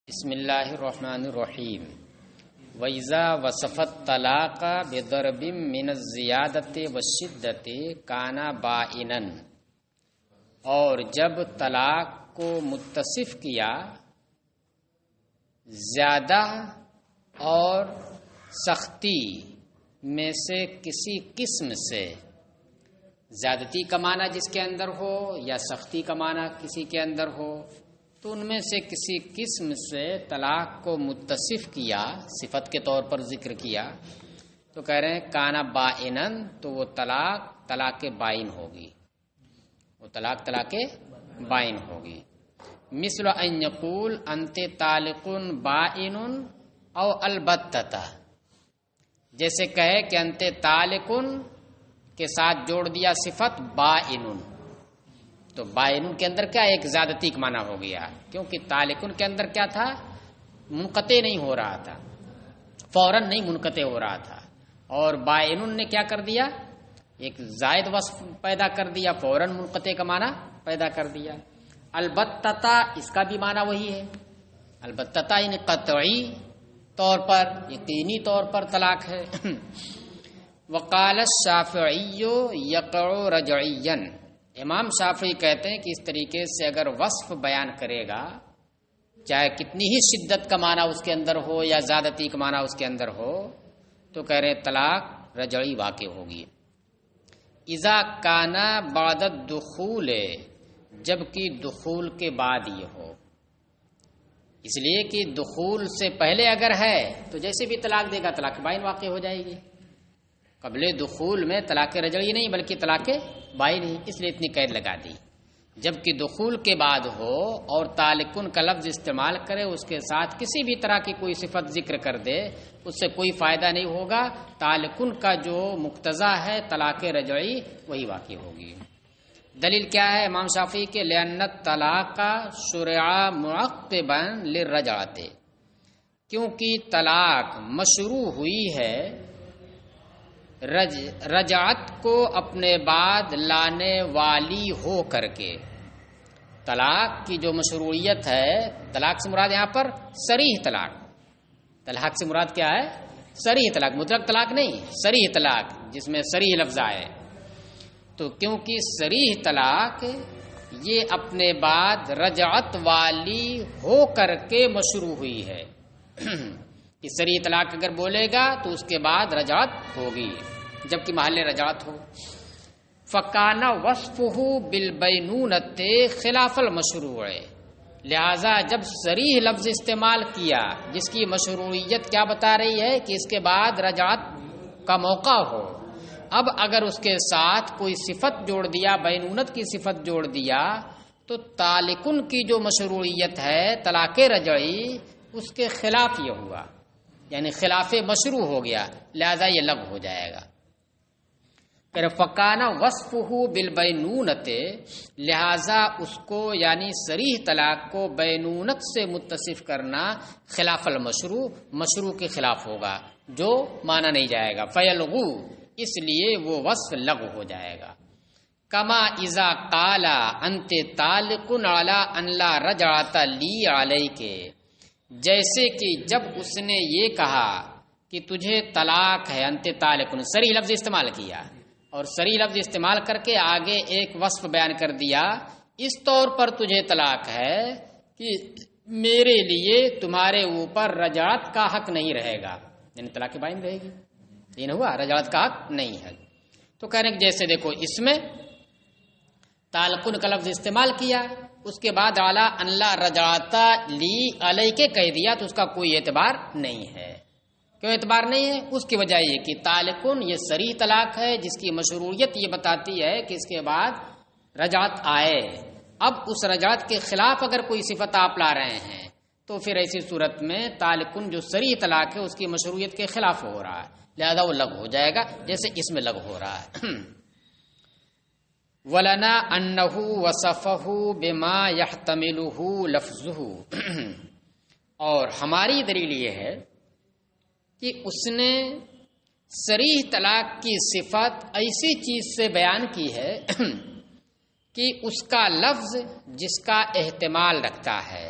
بسم اللہ الرحمن الرحیم وَإِذَا وَصَفَ الطَّلَاقَ بِضَرْبٍ مِّنَ الزِّيَادَةِ وَالشِّدَّةِ كَانَ بَائِنًا، اور جب طلاق کو متصف کیا زیادہ اور سختی میں سے کسی قسم سے، زیادتی کا معنی جس کے اندر ہو یا سختی کا معنی کسی کے اندر ہو، تو ان میں سے کسی قسم سے طلاق کو متصف کیا، صفت کے طور پر ذکر کیا، تو کہہ رہے ہیں کانا بائنن، تو وہ طلاق بائن ہوگی، وہ طلاق بائن ہوگی۔ مثل ان یقول انت طالق بائن او البتہ، جیسے کہے کہ انت طالق کے ساتھ جوڑ دیا صفت بائن، تو بائن کے اندر کیا ایک زیادتی کا معنی ہو گیا، کیونکہ طالقن کے اندر کیا تھا، منقطع نہیں ہو رہا تھا، فوراً نہیں منقطع ہو رہا تھا، اور بائن نے کیا کر دیا، ایک زائد وصف پیدا کر دیا، فوراً منقطع کا معنی پیدا کر دیا۔ البتہ اس کا بھی معنی وہی ہے، البتہ یعنی قطعی طور پر، یقینی طور پر طلاق ہے۔ وقال الشافعی یقع رجعیا، امام شافعی کہتے ہیں کہ اس طریقے سے اگر وصف بیان کرے گا، چاہے کتنی ہی شدت کا معنی اس کے اندر ہو یا زیادتی کا معنی اس کے اندر ہو، تو کہہ رہے طلاق رجعی واقع ہوگی۔ اذا کان بعد الدخول، جبکہ دخول کے بعد یہ ہو، اس لیے کہ دخول سے پہلے اگر ہے تو جیسے بھی طلاق دے گا طلاق بائن واقع ہو جائے گی، قبل دخول میں طلاق رجعی نہیں بلکہ طلاق بائن ہی، اس لیے اتنی قید لگا دی۔ جبکہ دخول کے بعد ہو اور طالقن کا لفظ استعمال کرے، اس کے ساتھ کسی بھی طرح کی کوئی صفت ذکر کر دے، اس سے کوئی فائدہ نہیں ہوگا، طالقن کا جو مقتضا ہے طلاق رجعی وہی واقع ہوگی۔ دلیل کیا ہے امام شافعی کے؟ لأن الطلاق شرع معقبا للرجعۃ، کیونکہ طلاق مشروع ہوئی ہے رجعت کو اپنے بعد لانے والی ہو کر کے۔ طلاق کی جو مشروعیت ہے، طلاق سے مراد یہاں پر صریح طلاق، طلاق سے مراد کیا ہے؟ صریح طلاق، مطلق طلاق نہیں، صریح طلاق جس میں صریح لفظ آئے۔ تو کیونکہ صریح طلاق یہ اپنے بعد رجعت والی ہو کر کے مشروع ہوئی ہے، کہ صریح طلاق اگر بولے گا تو اس کے بعد رجعت ہوگی، جبکہ محل رجعت ہو۔ فکان وصفہ بالبینونۃ خلاف المشروع، لہذا جب صریح لفظ استعمال کیا جس کی مشروعیت کیا بتا رہی ہے کہ اس کے بعد رجعت کا موقع ہو، اب اگر اس کے ساتھ کوئی صفت جوڑ دیا، بینونت کی صفت جوڑ دیا، تو طالقن کی جو مشروعیت ہے طلاق رجعی اس کے خلاف یہ ہوا، یعنی خلاف مشروع ہو گیا، لہذا یہ لغو ہو جائے گا۔ فکانہ وصفہ بالبینونۃ، لہذا اس کو یعنی صریح طلاق کو بینونت سے متصف کرنا خلاف المشروع، مشروع کے خلاف ہوگا، جو مانا نہیں جائے گا، فیلغو، اس لیے وہ وصف لغو ہو جائے گا۔ کما اذا قال انت طالق علی ان لا رجعۃ لی علیک، جیسے کہ جب اس نے یہ کہا کہ تجھے طلاق ہے، انت طالق، صریح لفظ استعمال کیا، اور صریح لفظ استعمال کر کے آگے ایک وصف بیان کر دیا، اس طور پر تجھے طلاق ہے کہ میرے لیے تمہارے اوپر رجعت کا حق نہیں رہے گا، یعنی طلاق بائن رہے گی، یہ نہ ہوا، رجعت کا حق نہیں ہے۔ تو کہہ رہے ہیں کہ جیسے دیکھو اس میں طالقن کا لفظ استعمال کیا، اس کے بعد اعلیٰ ان لا رجعۃ لی علیک کہہ دیا، تو اس کا کوئی اعتبار نہیں ہے۔ کیوں اعتبار نہیں ہے؟ اس کی وجہ یہ کہ طالقن یہ صریح طلاق ہے جس کی مشروعیت یہ بتاتی ہے کہ اس کے بعد رجعت آئے، اب اس رجعت کے خلاف اگر کوئی صفت آپ لا رہے ہیں تو پھر ایسی صورت میں طالقن جو صریح طلاق ہے اس کی مشروعیت کے خلاف ہو رہا ہے، لہذا وہ لغو ہو جائے گا، جیسے اس میں لغو ہو رہا ہے۔ وَلَنَا أَنَّهُ وَصَفَهُ بِمَا يَحْتَمِلُهُ لَفْظُهُ، اور ہماری دلیل یہ ہے کہ اس نے صریح طلاق کی صفت ایسی چیز سے بیان کی ہے کہ اس کا لفظ جس کا احتمال رکھتا ہے،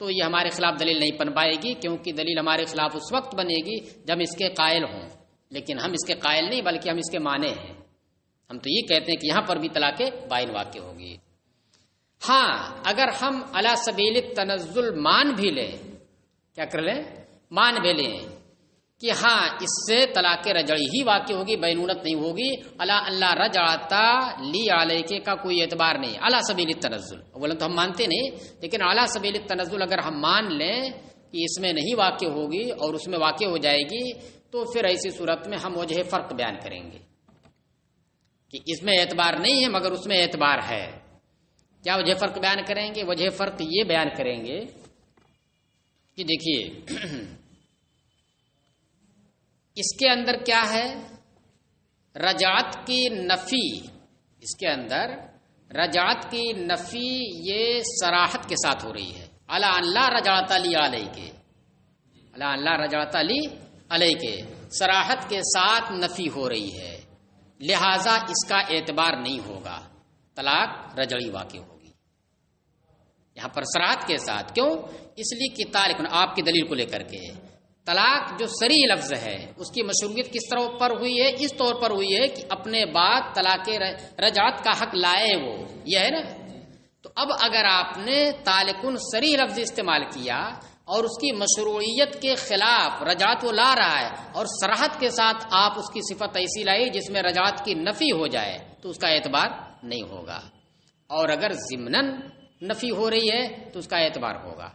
تو یہ ہمارے خلاف دلیل نہیں بن پائے گی، کیونکہ دلیل ہمارے خلاف اس وقت بنے گی جب اس کے قائل ہوں، لیکن ہم اس کے قائل نہیں بلکہ ہم اس کے معنی ہیں۔ ہم تو یہ کہتے ہیں کہ یہاں پر بھی طلاق بائن واقع ہوگی۔ ہاں اگر ہم علی سبیل التنزل مان بھی لیں، کیا کر لیں؟ مان بھی لیں کہ ہاں اس سے طلاق رجعی ہی واقع ہوگی، بینونت نہیں ہوگی، الا اللہ رجعتا لی علیہ کا کوئی اعتبار نہیں، علی سبیل التنزل، اولا تو ہم مانتے نہیں، لیکن علی سبیل التنزل اگر ہم مان لیں کہ اس میں نہیں واقع ہوگی اور اس میں واقع ہو جائے گی، تو پھر ایسی صورت میں ہم وجہ فرق بیان کریں گے کہ اس میں اعتبار نہیں ہے مگر اس میں اعتبار ہے۔ کیا وجہ فرق بیان کریں گے؟ وجہ فرق یہ بیان کریں گے کہ دیکھیے اس کے اندر کیا ہے؟ رجعت کی نفی، اس کے اندر رجعت کی نفی یہ صراحت کے ساتھ ہو رہی ہے، الا اللہ رجعت علی علیہ کے، الا اللہ رجعت علی علیہ کے صراحت کے ساتھ نفی ہو رہی ہے، لہذا اس کا اعتبار نہیں ہوگا، طلاق رجعی واقع ہوگی یہاں پر صراحت کے ساتھ۔ کیوں؟ اس لیے کہ طالق، آپ کی دلیل کو لے کر کے، طلاق جو صریح لفظ ہے اس کی مشروعیت کس طرح پر ہوئی ہے؟ اس طور پر ہوئی ہے کہ اپنے بعد طلاق رجعت کا حق لائے، وہ یہ ہے نا۔ تو اب اگر آپ نے طالقن صریح لفظ استعمال کیا اور اس کی مشروعیت کے خلاف رجعت وہ لا رہا ہے اور صراحت کے ساتھ آپ اس کی صفت ایسی لائی جس میں رجعت کی نفی ہو جائے، تو اس کا اعتبار نہیں ہوگا، اور اگر ضمناً نفی ہو رہی ہے تو اس کا اعتبار ہوگا۔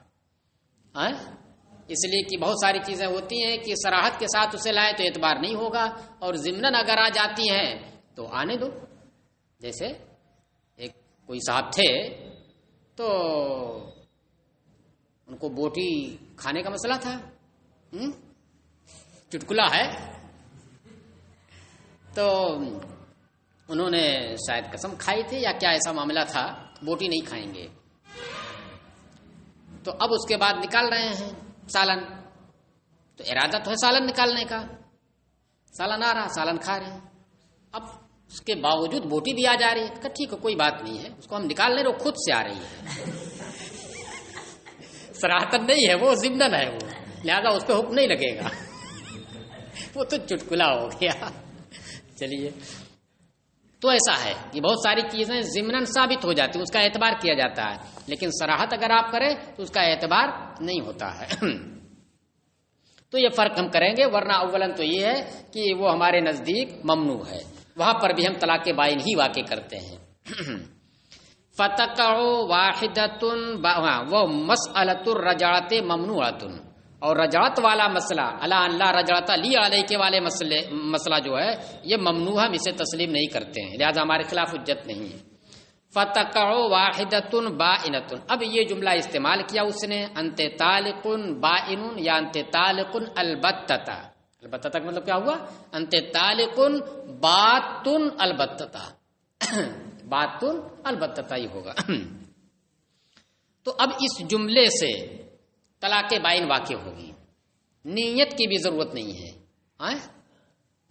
اس لیے کہ بہت ساری چیزیں ہوتی ہیں کہ صراحت کے ساتھ اسے لائے تو اعتبار نہیں ہوگا، اور ضمناً اگر آ جاتی ہیں تو آنے دو۔ جیسے ایک کوئی صاحب تھے تو ان کو بوٹی کھانے کا مسئلہ تھا، چٹکلا ہے، تو انہوں نے شاید قسم کھائی تھی یا کیا ایسا معاملہ تھا، بوٹی نہیں کھائیں گے، تو اب اس کے بعد نکال رہے ہیں سالن، تو ارادہ تو ہے سالن نکالنے کا، سالن آ رہا، سالن کھا رہے ہیں، اب اس کے باوجود بوٹی بھی آ جا رہی ہے، کہ ٹھیک ہے کوئی بات نہیں ہے، اس کو ہم نکال لیں، وہ خود سے آ رہی ہے، صراحتاً نہیں ہے، وہ ضمناً ہے، وہ لہذا اس پہ حکم نہیں لگے گا، وہ تو چٹکلا ہو گیا۔ چلیے، تو ایسا ہے کہ بہت ساری چیزیں ضمناً ثابت ہو جاتی ہیں، اس کا اعتبار کیا جاتا ہے، لیکن صراحت اگر آپ کریں تو اس کا اعتبار نہیں ہوتا ہے۔ تو یہ فرق ہم کریں گے، ورنہ اولاً تو یہ ہے کہ وہ ہمارے نزدیک ممنوع ہے، وہاں پر بھی ہم طلاق بائن ہی واقع کرتے ہیں۔ فتقع واحدۃ وہ مسألۃ الرجعۃ ممنوعۃ، اور رجعت والا مسئلہ الا اللہ رجعت لی علیہ کے والے مسئلہ جو ہے یہ ممنوع، ہم اسے تسلیم نہیں کرتے ہیں، لہذا ہمارے خلاف حجت نہیں ہے۔ فتقع واحدۃ بائنۃ، اب یہ جملہ استعمال کیا اس نے، انت طالق بائن یا انت طالق البتۃ، البتۃ کا مطلب کیا ہوا؟ انت طالق باتن البتۃ، باتن البتۃ ہی ہوگا۔ تو اب اس جملے سے طلاق بائن واقع ہوگی، نیت کی بھی ضرورت نہیں ہے،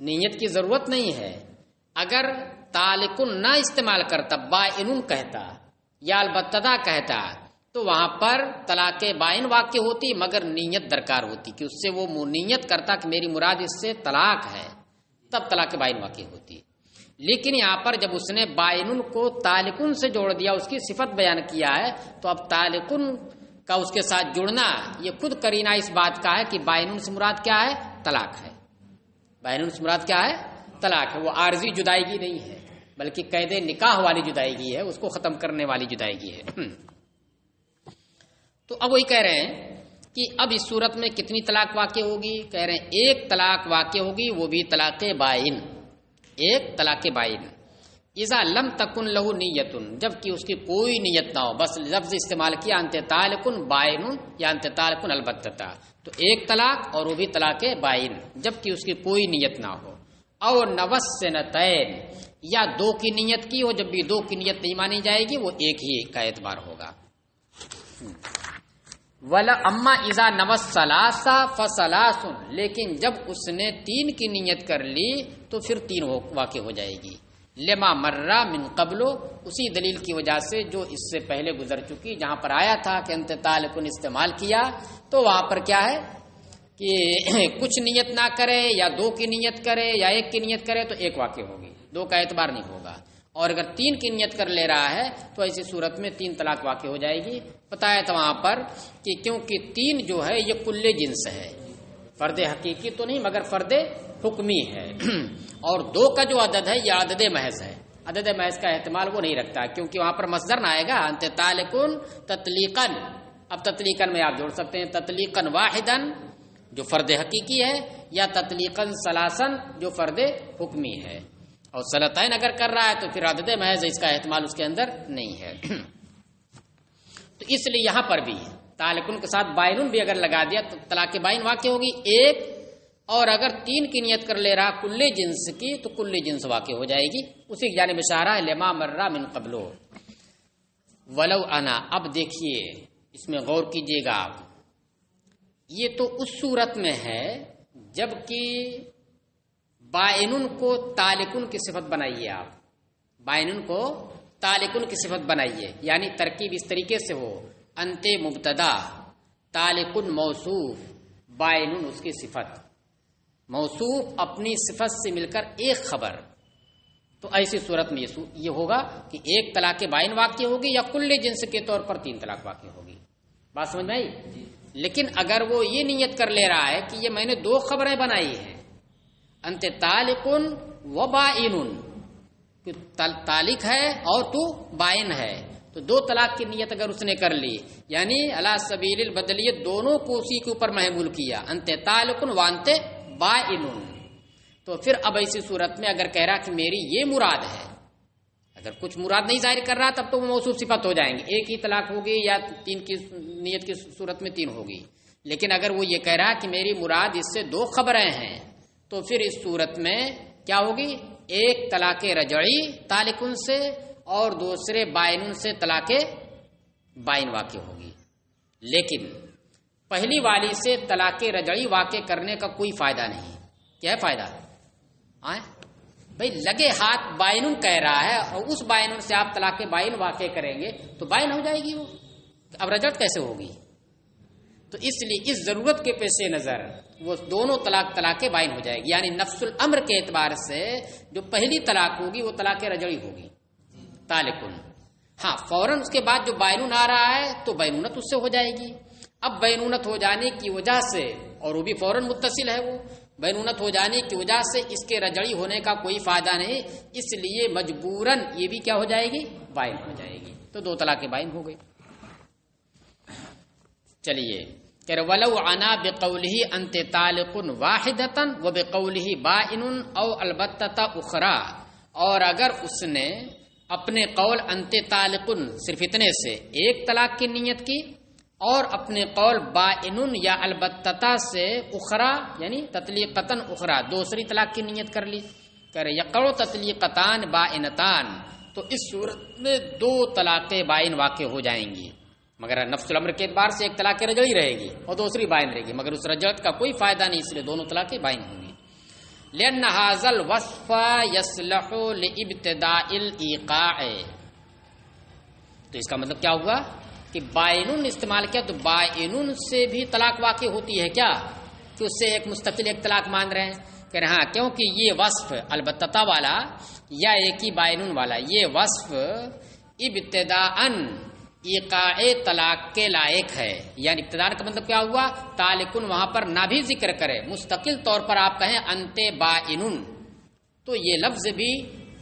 نیت کی ضرورت نہیں ہے، اگر طالقن نہ استعمال کرتا، بائن کہتا یا البتہ کہتا، تو وہاں پر طلاق بائن واقع ہوتی، مگر نیت درکار ہوتی کہ اس سے وہ نیت کرتا کہ میری مراد اس سے طلاق ہے، تب طلاق بائن واقع ہوتی۔ لیکن یہاں پر جب اس نے بائن کو طالقن سے جوڑ دیا، اس کی صفت بیان کیا ہے، تو اب طالقن کا اس کے ساتھ جڑنا یہ خود کرینہ اس بات کا ہے کہ بائن سے مراد کیا ہے؟ طلاق ہے، بائن سے مراد کیا ہے؟ طلاق ہے، وہ عارضی جدائیگی نہیں ہے بلکہ قید نکاح والی جدائیگی ہے، اس کو ختم کرنے والی جدائیگی ہے۔ تو اب وہی کہہ رہے ہیں کہ اب اس صورت میں کتنی طلاق واقع ہوگی؟ کہہ رہے ہیں ایک طلاق واقع ہوگی، وہ بھی طلاق بائن، ایک طلاق بائن، اذا لم تکن لہو نیت، جب کہ اس کی کوئی نیت نہ ہو، بس لفظ استعمال کیا انت طالق بائن یا انت طالق البتۃ، تو ایک طلاق اور وہ بھی طلاق بائن جب کہ اس کی کوئی نیت نہ ہو، اور نوسنتین یا دو کی نیت کی ہو، جب بھی دو کی نیت نہیں مانی جائے گی وہ ایک ہی کا اعتبار ہوگا۔ ولا اما اذا نوس ثلاثہ فثلاث، لیکن جب اس نے تین کی نیت کر لی تو پھر تین واقع ہو جائے گی، لما مرہ من قبل، اسی دلیل کی وجہ سے جو اس سے پہلے گزر چکی، جہاں پر آیا تھا کہ انت طالقن استعمال کیا، تو وہاں پر کیا ہے کہ کچھ نیت نہ کرے یا دو کی نیت کرے یا ایک کی نیت کرے تو ایک واقع ہوگی، دو کا اعتبار نہیں ہوگا، اور اگر تین کی نیت کر لے رہا ہے تو ایسی صورت میں تین طلاق واقع ہو جائے گی۔ بتایا تھا وہاں پر کہ کیونکہ تین جو ہے یہ کل جنس ہے، فرد حقیقی تو نہیں مگر فرد حکمی ہے، اور دو کا جو عدد ہے یہ عدد محض ہے، عدد محض کا احتمال وہ نہیں رکھتا کیونکہ وہاں پر مصدر نہ آئے گا انت طالقن تطلیقاً۔ اب تطلیقاً میں آپ جوڑ سکتے ہیں تطلیقاً واحداً جو فرد حقیقی ہے، یا تطلیقاً ثلاثاً جو فرد حکمی ہے، اور ثلاثین اگر کر رہا ہے تو پھر عدد محض اس کا احتمال اس کے اندر نہیں ہے۔ تو اس لیے یہاں پر بھی طالقن کے ساتھ بائنن بھی اگر لگا دیا تو طلاق بائن واقع ہوگی ایک، اور اگر تین کی نیت کر لے رہا کل جنس کی تو کل جنس واقع ہو جائے گی، اسی کی جانب اشارہ ہے لما مرہ من قبلو ولو انا۔ اب دیکھیے اس میں غور کیجیے گا آپ، یہ تو اس صورت میں ہے جب کہ بائنن کو طالقن کی صفت بنائیے، آپ بائنن کو طالقن کی صفت بنائیے، یعنی ترکیب اس طریقے سے ہو انت مبتدا طالقن موصوف بائنن اس کی صفت، موصوف اپنی صفت سے مل کر ایک خبر، تو ایسی صورت میں یہ ہوگا کہ ایک طلاق بائن واقع ہوگی یا کل جنس کے طور پر تین طلاق واقع ہوگی۔ بات سمجھ میں آئی؟ لیکن اگر وہ یہ نیت کر لے رہا ہے کہ یہ میں نے دو خبریں بنائی ہیں انت طالقن و بائنن، طالق ہے اور تو بائن ہے، تو دو طلاق کی نیت اگر اس نے کر لی یعنی علی سبیل البدلیت دونوں کو اسی کے اوپر محمول کیا انت طالقن و انت بائنن، تو پھر اب ایسی صورت میں اگر کہہ رہا کہ میری یہ مراد ہے، اگر کچھ مراد نہیں ظاہر کر رہا تب تو وہ موصوف صفت ہو جائیں گے، ایک ہی طلاق ہوگی یا تین کی نیت کی صورت میں تین ہوگی، لیکن اگر وہ یہ کہہ رہا کہ میری مراد اس سے دو خبریں ہیں تو پھر اس صورت میں کیا ہوگی، ایک طلاق رجعی طالقن سے اور دوسرے بائنن سے طلاق بائن واقع ہوگی، لیکن پہلی والی سے طلاق رجعی واقع کرنے کا کوئی فائدہ نہیں۔ کیا ہے فائدہ؟ بھائی لگے ہاتھ بائنن کہہ رہا ہے اور اس بائنن سے آپ طلاق بائن واقع کریں گے تو بائن ہو جائے گی، وہ اب رجعت کیسے ہوگی؟ تو اس لیے اس ضرورت کے پیش نظر وہ دونوں طلاق بائن ہو جائے گی، یعنی نفس الامر کے اعتبار سے جو پہلی طلاق ہوگی وہ طلاق رجعی ہوگی طالقن، ہاں فوراً اس کے بعد جو بائنن آ رہا ہے تو بینونت اس سے ہو جائے گی۔ اب بینونت ہو جانے کی وجہ سے، اور وہ بھی فوراً متصل ہے، وہ بینونت ہو جانے کی وجہ سے اس کے رجعی ہونے کا کوئی فائدہ نہیں، اس لیے مجبوراً یہ بھی کیا ہو جائے گی، بائن ہو جائے گی، تو دو طلاق بائن ہو گئی۔ چلیے کہ ولو عنا بقولہ انت طالق واحدۃ وبقولہ بائن او البتۃ اخرى، اور اگر اس نے اپنے قول انت طالق صرف اتنے سے ایک طلاق کی نیت کی اور اپنے قول بائن یا البتۃ سے اخرى یعنی تطلیقتاً اخرى دوسری طلاق کی نیت کر لی، کرے یقع تطلیقتان بائنتان، تو اس صورت میں دو طلاق بائن واقع ہو جائیں گی، مگر نفس الامر کے اعتبار سے ایک طلاق رجعی رہے گی اور دوسری بائن رہے گی، مگر اس رجعت کا کوئی فائدہ نہیں، اس لیے دونوں طلاق بائن ہوں گی۔ لأن هذا الوصف يصلح لابتداء الایقاع، تو اس کا مطلب کیا ہوا کہ بائنن استعمال کیا تو بائنن سے بھی طلاق واقع ہوتی ہے کیا، کہ اس سے ایک مستقل ایک طلاق مان رہے ہیں، کہ ہاں کیونکہ یہ وصف البتہ والا یا ایک ہی بائنن والا یہ وصف ابتداءً ایقاع طلاق کے لائق ہے، یعنی ابتداء کا مطلب کیا ہوا، طالقن وہاں پر نہ بھی ذکر کرے، مستقل طور پر آپ کہیں انت بائنن، تو یہ لفظ بھی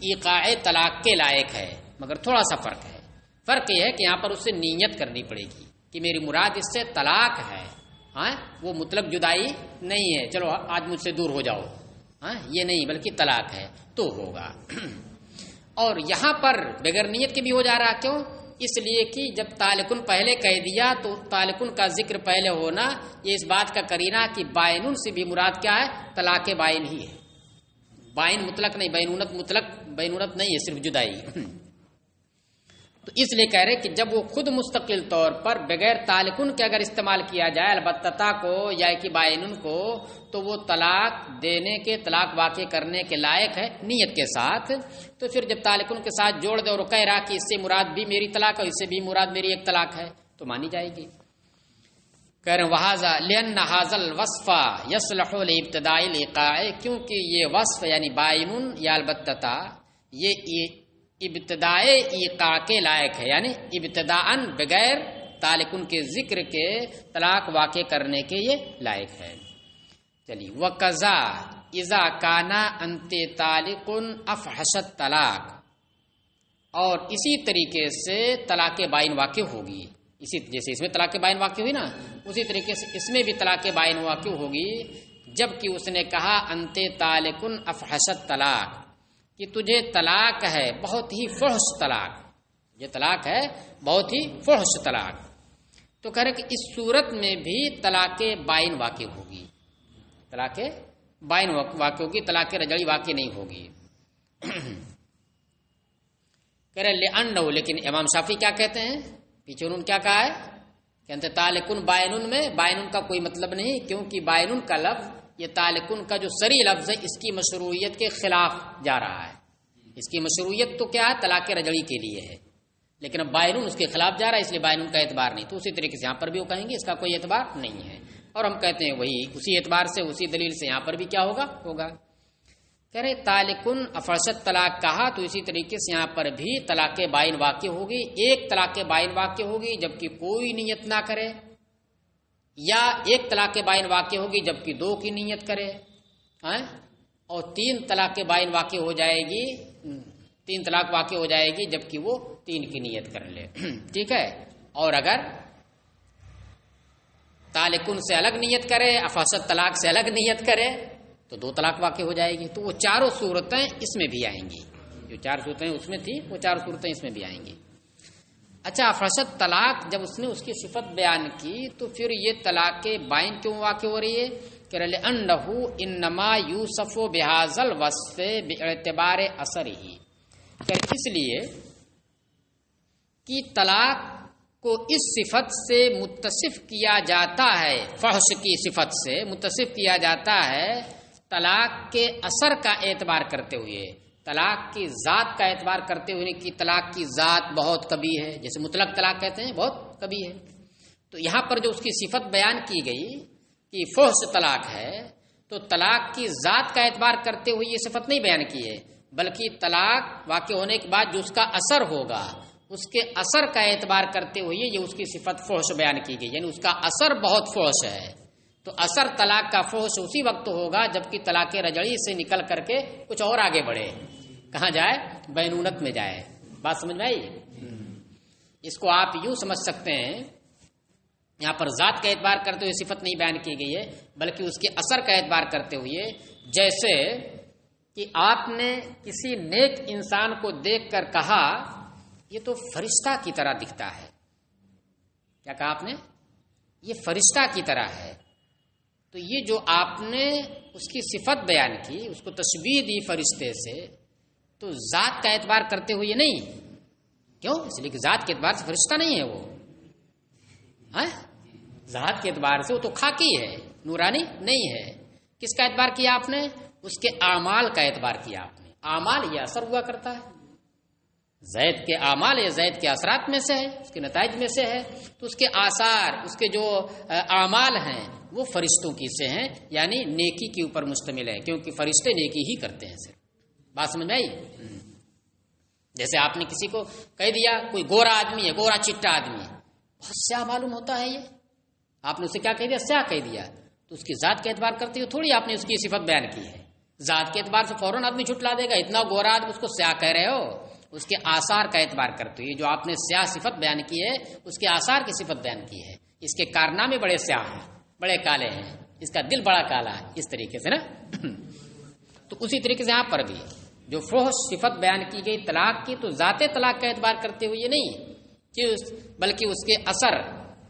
ایقاع طلاق کے لائق ہے، مگر تھوڑا سا فرق ہے، فرق یہ ہے کہ یہاں پر اس سے نیت کرنی پڑے گی کہ میری مراد اس سے طلاق ہے، ہاں وہ مطلق جدائی نہیں ہے، چلو آج مجھ سے دور ہو جاؤ، ہاں یہ نہیں بلکہ طلاق ہے تو ہوگا۔ اور یہاں پر بغیر نیت کے بھی ہو جا رہا، کیوں؟ اس لیے کہ جب طالقن پہلے کہہ دیا تو طالقن کا ذکر پہلے ہونا یہ اس بات کا قرینہ کہ بائنن سے بھی مراد کیا ہے، طلاق بائن ہی ہے، بائن مطلق نہیں، بینونت مطلق بینونت نہیں ہے، صرف جدائی۔ تو اس لیے کہہ رہے کہ جب وہ خود مستقل طور پر بغیر تعلقن کے اگر استعمال کیا جائے البتہ کو یا کہ باینن کو، تو وہ طلاق دینے کے، طلاق واقع کرنے کے لائق ہے نیت کے ساتھ. تو پھر جب تعلقن کے ساتھ جوڑ دے اور کہہ رہا کہ اس سے مراد بھی میری طلاق ہے، اس سے بھی مراد میری ایک طلاق ہے، تو مانی جائے گی. کہہ رہے وہذا لأن هذا الوصف يصلح لابتداء الايقاع، کیونکہ یہ وصف یعنی باینن یا البتہ یہ ابتدائے ایقاع کے لائق ہے، یعنی ابتداءً بغیر تعلقن کے ذکر کے طلاق واقع کرنے کے یہ لائق ہے. چلیے وقضا اذا کانا انت طالق افحشت طلاق، اور اسی طریقے سے طلاق بائن واقع ہوگی، اسی جیسے اس میں طلاق بائن واقع ہوئی نا، اسی طریقے سے اس میں بھی طلاق بائن واقع ہوگی جبکہ اس نے کہا انت طالق افحشت طلاق، کہ تجھے طلاق ہے بہت ہی فحش طلاق، یہ طلاق ہے بہت ہی فحش طلاق. تو کہہ رہے کہ اس صورت میں بھی طلاق بائن واقع ہوگی، طلاق بائن واقع ہوگی، طلاق رجعی واقع نہیں ہوگی. کہہ رہے لأنہ، لیکن امام شافعی کیا کہتے ہیں، پیچھے انہوں نے کیا کہا ہے، کہتے طالقن بائنن میں بائنن کا کوئی مطلب نہیں، کیونکہ بائنن کا لفظ یہ طالقن کا جو صریح لفظ ہے اس کی مشروعیت کے خلاف جا رہا ہے. اس کی مشروعیت تو کیا ہے، طلاق رجعی کے لیے ہے، لیکن اب بائنن اس کے خلاف جا رہا ہے، اس لیے بائنن کا اعتبار نہیں. تو اسی طریقے سے یہاں پر بھی وہ کہیں گے اس کا کوئی اعتبار نہیں ہے، اور ہم کہتے ہیں وہی اسی اعتبار سے اسی دلیل سے یہاں پر بھی کیا ہوگا. کہہ رہے طالقن افحشت طلاق کہا تو اسی طریقے سے یہاں پر بھی طلاق بائن واقع ہوگی. ایک طلاق بائن واقع ہوگی جبکہ کوئی نیت نہ کرے، یا ایک طلاق بائن واقع ہوگی جبکہ دو کی نیت کرے، اور تین طلاق بائن واقع ہو جائے گی، تین طلاق واقع ہو جائے گی جبکہ وہ تین کی نیت کر لے. ٹھیک ہے. اور اگر طالقن سے الگ نیت کرے، افحشت طلاق سے الگ نیت کرے، تو دو طلاق واقع ہو جائے گی. تو وہ چاروں صورتیں اس میں بھی آئیں گی، جو چار صورتیں اس میں تھی وہ چار صورتیں اس میں بھی آئیں گی. اچھا افحشت طلاق جب اس نے اس کی صفت بیان کی تو پھر یہ طلاق بائن کیوں واقع ہو رہی ہے، کہ لأنہ انما یوصف بہذا الوصف باعتبار اثرہ، کہ اس لیے کہ طلاق کو اس صفت سے متصف کیا جاتا ہے، فحش کی صفت سے متصف کیا جاتا ہے طلاق کے اثر کا اعتبار کرتے ہوئے، طلاق کی ذات کا اعتبار کرتے ہوئے کہ طلاق کی ذات بہت کبھی ہے، جیسے مطلق طلاق کہتے ہیں بہت کبھی ہے. تو یہاں پر جو اس کی صفت بیان کی گئی کہ فحش طلاق ہے، تو طلاق کی ذات کا اعتبار کرتے ہوئے یہ صفت نہیں بیان کی ہے، بلکہ طلاق واقع ہونے کے بعد جو اس کا اثر ہوگا اس کے اثر کا اعتبار کرتے ہوئے یہ اس کی صفت فحش بیان کی گئی، یعنی اس کا اثر بہت فحش ہے. تو اثر طلاق کا فحش اسی وقت ہوگا جبکہ طلاق رجعی سے نکل کر کے کچھ اور آگے بڑھے، کہاں جائے، بینونت میں جائے. بات سمجھ میں آئی؟ اس کو آپ یوں سمجھ سکتے ہیں، یہاں پر ذات کا اعتبار کرتے ہوئے صفت نہیں بیان کی گئی ہے بلکہ اس کے اثر کا اعتبار کرتے ہوئے، جیسے کہ آپ نے کسی نیک انسان کو دیکھ کر کہا یہ تو فرشتہ کی طرح دکھتا ہے. کیا کہا آپ نے؟ یہ فرشتہ کی طرح ہے. تو یہ جو آپ نے اس کی صفت بیان کی، اس کو تشبیہ دی فرشتے سے، تو ذات کا اعتبار کرتے ہوئے نہیں. کیوں؟ اس لیے کہ ذات کے اعتبار سے فرشتہ نہیں ہے وہ، ذات کے اعتبار سے وہ تو خاکی ہے، نورانی نہیں ہے. کس کا اعتبار کیا آپ نے؟ اس کے اعمال کا اعتبار کیا آپ نے. اعمال یہ اثر ہوا کرتا ہے، زید کے اعمال یا زید کے اثرات میں سے ہے، اس کے نتائج میں سے ہے. تو اس کے آثار، اس کے جو اعمال ہیں وہ فرشتوں کی سے ہیں، یعنی نیکی کے اوپر مشتمل ہے، کیونکہ فرشتے نیکی ہی کرتے ہیں صرف. بات سمجھ میں آئی؟ جیسے آپ نے کسی کو کہہ دیا کوئی گورا آدمی ہے، گورا چٹا آدمی ہے، بہت سیاہ معلوم ہوتا ہے یہ، آپ نے اسے کیا کہہ دیا؟ سیاہ کہہ دیا. تو اس کی ذات کا اعتبار کرتے ہوئے تھوڑی آپ نے اس کی صفت بیان کی ہے. ذات کے اعتبار سے فوراً آدمی جھٹلا دے گا، اتنا گورا آدمی اس کو سیاہ کہہ رہے ہو. اس کے آثار کا اعتبار کرتے ہوئے جو آپ نے سیاہ صفت بیان کی ہے اس کے آثار کی صفت بیان کی ہے. اس کے کارنامے بڑے سیاہ ہیں، بڑے کالے ہیں، اس کا دل بڑا کالا ہے، اس طریقے سے نا. تو اسی طریقے سے یہاں پر بھی جو فحش صفت بیان کی گئی طلاق کی، تو ذات طلاق کا اعتبار کرتے ہوئے یہ نہیں کہ بلکہ اس کے اثر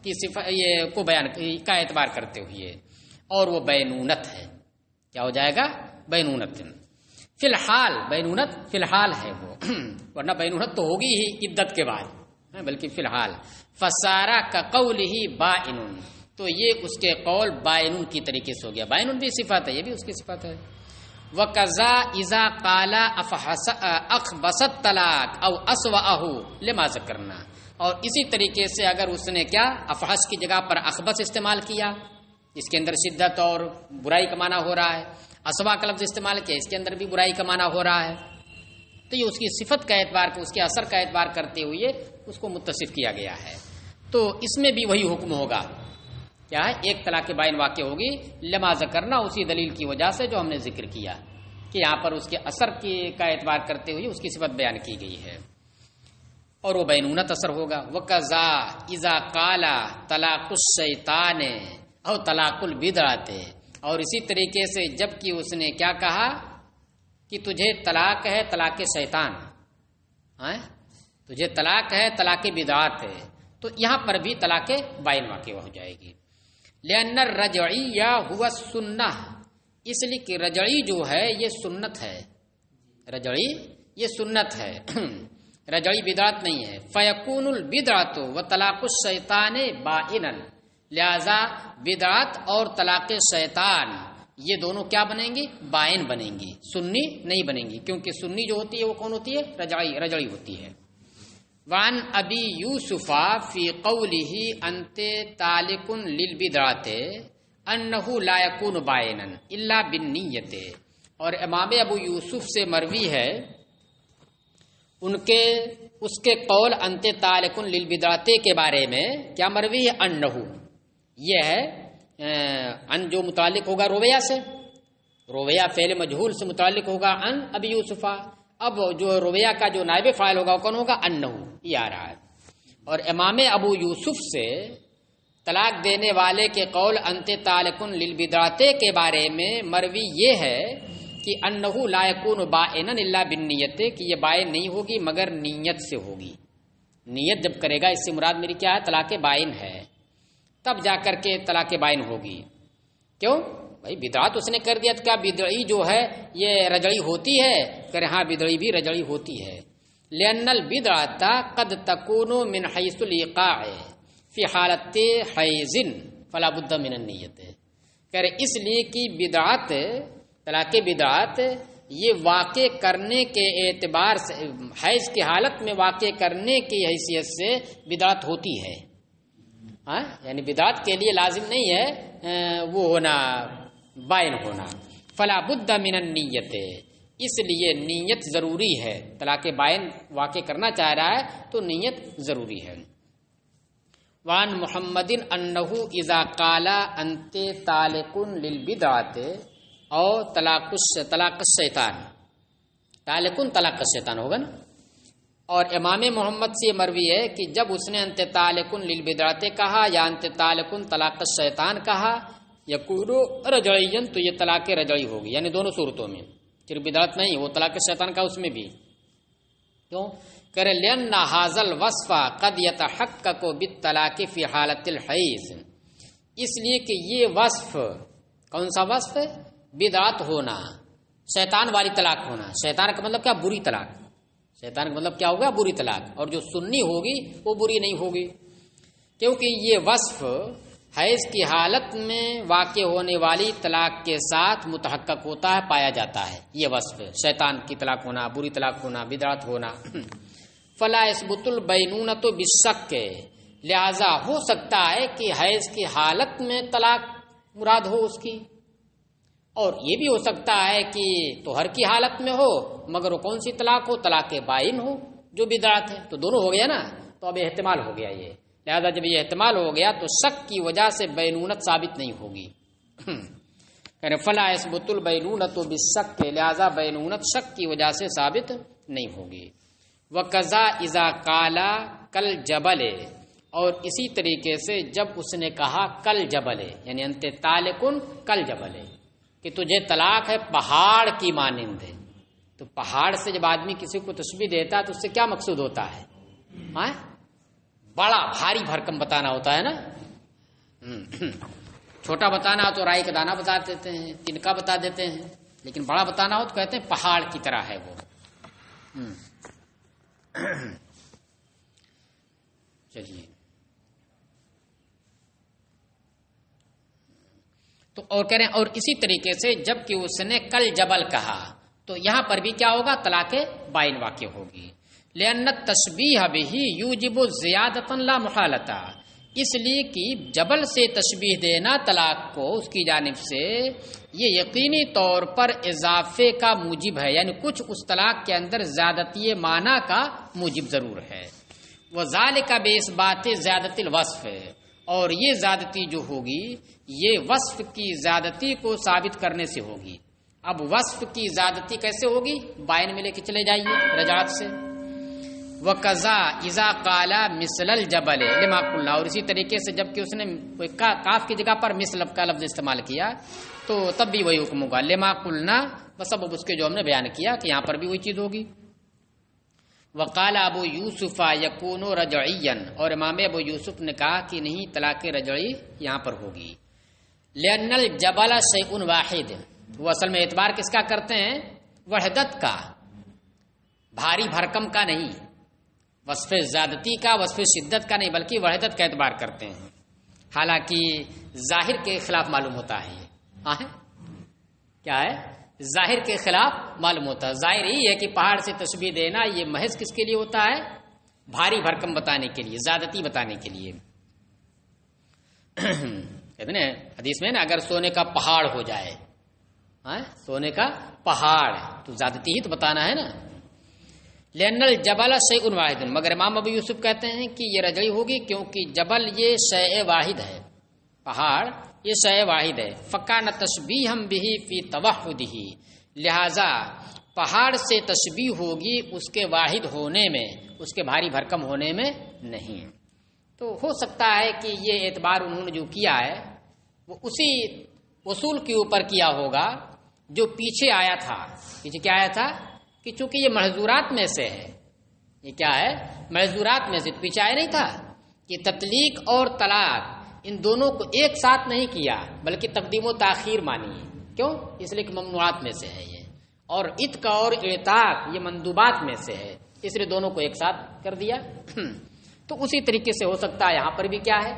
کی صفت یہ کو بیان کا اعتبار کرتے ہوئے، اور وہ بینونت ہے. کیا ہو جائے گا؟ بینونت. فی الحال بینونت فی الحال ہے وہ، ورنہ بینونت تو ہوگی ہی عدت کے بعد. بلکہ فی الحال فسارا کا قول ہی بائن، تو یہ اس کے قول بائن کی طریقے سے ہو گیا. بائن بھی صفت ہے، یہ بھی اس کی صفت ہے. وَقَذَا اِذَا قَالَ أَخْبَثَ الطَّلَاقَ أَوْ أَسْوَأَهُ لِمَا ذَكَرْنَا، اور اسی طریقے سے اگر اس نے کیا افحش کی جگہ پر اخبث استعمال کیا، اس کے اندر شدت اور برائی کا معنی ہو رہا ہے، اسوا کا لفظ استعمال کیا، اس کے اندر بھی برائی کا معنی ہو رہا ہے، تو یہ اس کی صفت کا اعتبار، اس کے اثر کا اعتبار کرتے ہوئے اس کو متصف کیا گیا ہے. تو اس میں بھی وہی حکم ہوگا، کیا ہے، ایک طلاق بائن واقع ہوگی لما ذکرنا، اسی دلیل کی وجہ سے جو ہم نے ذکر کیا کہ یہاں پر اس کے اثر کا اعتبار کرتے ہوئے اس کی صفت بیان کی گئی ہے، اور وہ بینونت اثر ہوگا. وَقَذَا اِذَا قَالَ طَلَاقُ الشَّيْطَانِ أَوْ طَلَاقُ الْبِدْعَةِ، اور اسی طریقے سے جب کہ اس نے کیا کہا کہ تجھے طلاق ہے طلاق شیطان، تجھے طلاق ہے طلاق بدعات ہے، تو یہاں پر بھی طلاق بائن واقع ہو جائے گی. لأن الرجعی هو السنہ، اس لیے کہ رجعی جو ہے یہ سنت ہے، رجعی یہ سنت ہے، رجعی بدعت نہیں ہے. فیکون البدعۃ وطلاق الشیطان بائنا، لہذا بدعت اور طلاق شیطان یہ دونوں کیا بنیں گی؟ بائن بنیں گی، سنی نہیں بنیں گی، کیونکہ سنی جو ہوتی ہے وہ کون ہوتی ہے؟ رجعی ہوتی ہے. وعن ابی یوسف فی قولہ انت طالق للبدعۃ انہ لا یکون بائنا الا بالنیۃ، اور امام ابو یوسف سے مروی ہے اس کے قول انت طالق للبدعۃ کے بارے میں، کیا مروی ہے؟ انہ، یہ ہے ان جو متعلق ہوگا رویہ سے، رویہ فعل مجہول سے متعلق ہوگا ان ابی یوسفہ، اب جو رویہ کا جو نائب فاعل ہوگا وہ کون ہوگا؟ انہ، یہ آ رہا ہے. اور امام ابو یوسف سے طلاق دینے والے کے قول انت طالق للبدعۃ کے بارے میں مروی یہ ہے کہ انہ لا یکون بائنا الا بالنیۃ، کہ یہ بائن نہیں ہوگی مگر نیت سے ہوگی. نیت جب کرے گا، اس سے مراد میری کیا ہے؟ طلاق بائن ہے، تب جا کر کے طلاق بائن ہوگی. کیوں بھائی؟ بدعت اس نے کر دیا تو کیا بدعی جو ہے یہ رجعی ہوتی ہے؟ کہ ہاں بدعی بھی رجعی ہوتی ہے. لأن البدعۃ قد تکون من حیث الایقاع فی حالت حیض فلا بد من النیت، کہ اس لیے کہ بدعت، طلاق بدعت یہ واقع کرنے کے اعتبار سے، حیض کی حالت میں واقع کرنے کی حیثیت سے بدعت ہوتی ہے. یعنی بدعت کے لیے لازم نہیں ہے وہ ہونا بائن ہونا. فلا بد من النیت، اس لیے نیت ضروری ہے. طلاق بائن واقع کرنا چاہ رہا ہے تو نیت ضروری ہے. وعن محمد انہ اذا قال انت طالق للبدعۃ او طلاق الشیطان، طلاق الشیطان ہوگا نا. اور امام محمد سے مروی ہے کہ جب اس نے انت طالق للبدعۃ کہا یا انت طالق طلاق الشیطان کہا یکون رجعیا، تو یہ طلاق رجعی ہوگی، یعنی دونوں صورتوں میں، صرف بدعت نہیں، وہ طلاق شیطان کا اس میں بھی. کیوں؟ کرے لأن ھذا الوصف قد يتحقق بالطلاق فی حالت الحیض، اس لیے کہ یہ وصف، کون سا وصف ہے؟ بدعت ہونا، شیطان والی طلاق ہونا. شیطان کا مطلب کیا؟ بری طلاق. شیطان کا مطلب کیا ہوگا؟ بری طلاق. اور جو سنی ہوگی وہ بری نہیں ہوگی، کیونکہ یہ وصف حیض کی حالت میں واقع ہونے والی طلاق کے ساتھ متحقق ہوتا ہے، پایا جاتا ہے. یہ وصف شیطان کی طلاق ہونا، بری طلاق ہونا، بدعت ہونا. فلا یثبت البینونۃ بالشک، لہذا ہو سکتا ہے کہ حیض کی حالت میں طلاق مراد ہو اس کی، اور یہ بھی ہو سکتا ہے کہ طہر کی حالت میں ہو مگر وہ کون سی طلاق ہو؟ طلاق بائن ہو جو بدعت ہے. تو دونوں ہو گیا نا، تو اب احتمال ہو گیا یہ. لہذا جب یہ احتمال ہو گیا تو شک کی وجہ سے بینونت ثابت نہیں ہوگی. فلا یثبت البینونۃ بالشک، لہذا بینونت شک کی وجہ سے ثابت نہیں ہوگی. وقضا اذا قال کل جبل، اور اسی طریقے سے جب اس نے کہا کل جبل، یعنی انت طالق کل جبل، کہ تجھے طلاق ہے پہاڑ کی مانند ہے. تو پہاڑ سے جب آدمی کسی کو تشبیہ دیتا ہے تو اس سے کیا مقصود ہوتا ہے؟ بڑا بھاری بھرکم بتانا ہوتا ہے نا. چھوٹا بتانا ہو تو رائی کا دانہ بتا دیتے ہیں، تنکا بتا دیتے ہیں، لیکن بڑا بتانا ہو تو کہتے ہیں پہاڑ کی طرح ہے وہ. چلیے تو اور کہہ رہے ہیں اور اسی طریقے سے جب کہ اس نے کل جبل کہا تو یہاں پر بھی کیا ہوگا؟ طلاق بائن واقع ہوگی. لأن التشبیہ بہ یوجب زیادۃ لا محالۃ، اس لیے کہ جبل سے تشبیہ دینا طلاق کو اس کی جانب سے یہ یقینی طور پر اضافے کا موجب ہے، یعنی کچھ اس طلاق کے اندر زیادتی معنی کا موجب ضرور ہے. وذالک باثبات زیادت الوصف، اور یہ زیادتی جو ہوگی یہ وصف کی زیادتی کو ثابت کرنے سے ہوگی. اب وصف کی زیادتی کیسے ہوگی؟ بائن میں لے کے چلے جائیے رجعت سے. وَقَضَا اِذَا قَالَ مِثْلَ الْجَبَلِ لِمَا قُلْنَا، اور اسی طریقے سے جب کہ اس نے کاف کی جگہ پر مثل کا لفظ استعمال کیا تو تب بھی وہی حکم ہوگا. لِمَا قُلْنَا بسبب اس کے جو ہم نے بیان کیا کہ یہاں پر بھی وہی چیز ہوگی. وقال ابو یوسف یکون رجعیا، اور امام ابو یوسف نے کہا کہ نہیں طلاق رجعی یہاں پر ہوگی. لأن الجبل شیء واحد، وہ اصل میں اعتبار کس کا کرتے ہیں؟ وحدت کا، بھاری بھرکم کا نہیں، وصف زیادتی کا وصف شدت کا نہیں، بلکہ وحدت کا اعتبار کرتے ہیں. حالانکہ ظاہر کے خلاف معلوم ہوتا ہے یہ کیا ہے؟ ظاہر کے خلاف معلوم ہوتا ہے. ظاہر یہی ہے کہ پہاڑ سے تشبیہ دینا یہ محض کس کے لیے ہوتا ہے؟ بھاری بھرکم بتانے کے لیے، زیادتی بتانے کے لیے. کہتے ہیں حدیث میں نا اگر سونے کا پہاڑ ہو جائے، سونے کا پہاڑ تو زیادتی ہی تو بتانا ہے نا. لأن الجبل شیء واحد، مگر امام ابو یوسف کہتے ہیں کہ یہ رجعی ہوگی کیونکہ جبل یہ شیء واحد ہے، پہاڑ یہ شیء واحد ہے. فکان تشبیہ بہ فی توحدہ، لہذا پہاڑ سے تشبیہ ہوگی اس کے واحد ہونے میں، اس کے بھاری بھرکم ہونے میں نہیں. تو ہو سکتا ہے کہ یہ اعتبار انہوں نے جو کیا ہے وہ اسی اصول کے اوپر کیا ہوگا جو پیچھے آیا تھا. پیچھے کیا آیا تھا کہ چونکہ یہ محظورات میں سے ہے، یہ کیا ہے؟ محظورات میں سے. پیچھے آیا نہیں تھا کہ تطلیق اور طلاق ان دونوں کو ایک ساتھ نہیں کیا بلکہ تقدیم و تاخیر مانی. کیوں؟ اس لیے کہ ممنوعات میں سے ہے یہ، اور عتق اور اعتاق یہ مندوبات میں سے ہے، اس لیے دونوں کو ایک ساتھ کر دیا. تو اسی طریقے سے ہو سکتا ہے یہاں پر بھی کیا ہے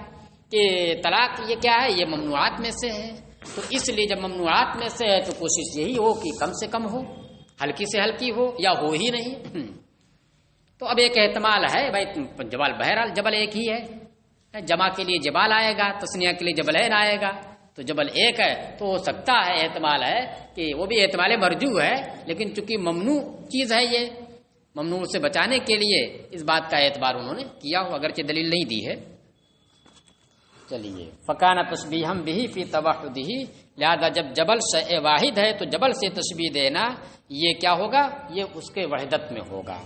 کہ طلاق یہ کیا ہے؟ یہ ممنوعات میں سے ہے. تو اس لیے جب ممنوعات میں سے ہے تو کوشش یہی ہو کہ کم سے کم ہو، ہلکی سے ہلکی ہو، یا ہو ہی نہیں. تو اب ایک احتمال ہے بھائی جبل، بہرحال جبل ایک ہی ہے، جمع کے لیے جبال آئے گا، تسنیہ کے لیے جبلین آئے گا، تو جبل ایک ہے تو ہو سکتا ہے، احتمال ہے کہ وہ بھی احتمال مرجو ہے، لیکن چونکہ ممنوع چیز ہے یہ، ممنوع سے بچانے کے لیے اس بات کا اعتبار انہوں نے کیا ہو، اگرچہ دلیل نہیں دی ہے. چلیے فکان تشبیہ بہ فی توحدہ، لہذا جب جبل شیء واحد ہے تو جبل سے تشبیہ دینا یہ کیا ہوگا؟ یہ اس کے وحدت میں ہوگا.